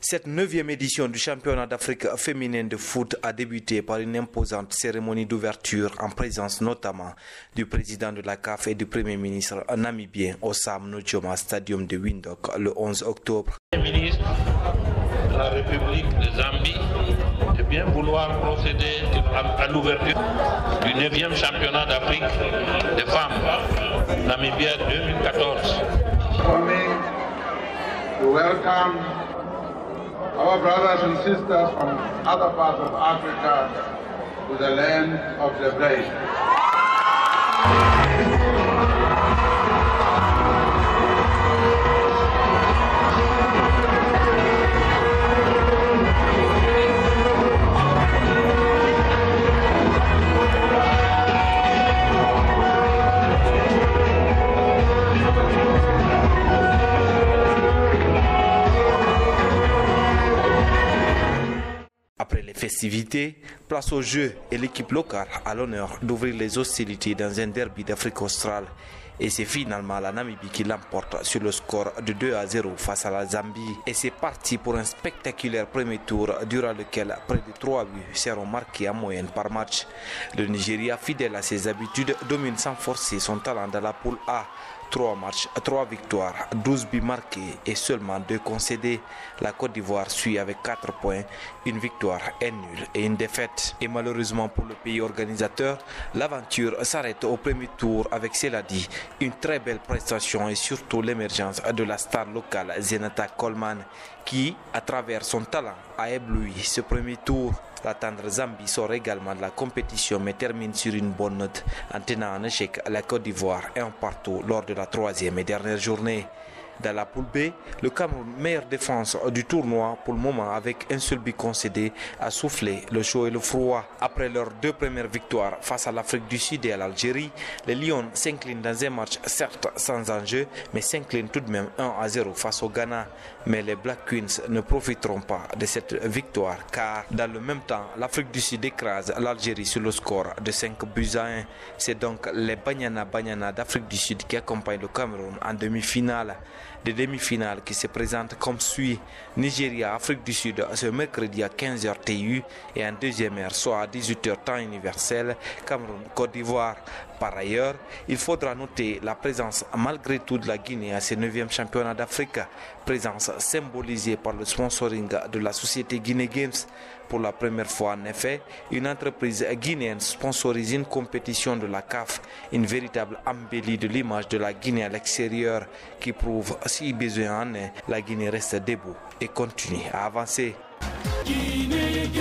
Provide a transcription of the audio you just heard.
Cette 9e édition du championnat d'Afrique féminin de foot a débuté par une imposante cérémonie d'ouverture en présence notamment du président de la CAF et du premier ministre namibien au Sam Nujoma Stadium de Windhoek le 11 octobre. Le ministre de la République de Zambie de bien vouloir procéder à l'ouverture du 9e championnat d'Afrique des femmes Namibia 2014. Our brothers and sisters from other parts of Africa to the land of the brave. Après les festivités, place au jeu et l'équipe locale a l'honneur d'ouvrir les hostilités dans un derby d'Afrique australe. Et c'est finalement la Namibie qui l'emporte sur le score de 2-0 face à la Zambie. Et c'est parti pour un spectaculaire premier tour durant lequel près de 3 buts seront marqués en moyenne par match. Le Nigeria, fidèle à ses habitudes, domine sans forcer son talent dans la poule A. 3 matchs, 3 victoires, 12 buts marqués et seulement 2 concédés. La Côte d'Ivoire suit avec 4 points, une victoire, un nul et une défaite. Et malheureusement pour le pays organisateur, l'aventure s'arrête au premier tour avec, cela dit, une très belle prestation et surtout l'émergence de la star locale Zenata Coleman qui, à travers son talent, a ébloui ce premier tour. La tendre Zambie sort également de la compétition mais termine sur une bonne note en tenant en échec la Côte d'Ivoire 1-1 lors de la 3e et dernière journée. Dans la poule B, le Cameroun, meilleure défense du tournoi pour le moment avec un seul but concédé, a soufflé le chaud et le froid. Après leurs 2 premières victoires face à l'Afrique du Sud et à l'Algérie, les Lions s'inclinent dans un match certes sans enjeu, mais s'inclinent tout de même 1-0 face au Ghana. Mais les Black Queens ne profiteront pas de cette victoire car dans le même temps, l'Afrique du Sud écrase l'Algérie sur le score de 5-1. C'est donc les Banyana d'Afrique du Sud qui accompagnent le Cameroun en demi-finale. Des demi-finales qui se présentent comme suit: Nigeria, Afrique du Sud ce mercredi à 15h TU et en deuxième heure, soit à 18h temps universel, Cameroun, Côte d'Ivoire. Par ailleurs, il faudra noter la présence malgré tout de la Guinée à ce 9e championnat d'Afrique, présence symbolisée par le sponsoring de la société Guinée Games. Pour la première fois en effet, une entreprise guinéenne sponsorise une compétition de la CAF, une véritable embellie de l'image de la Guinée à l'extérieur qui prouve, si besoin en est, la Guinée reste debout et continue à avancer. Guinée.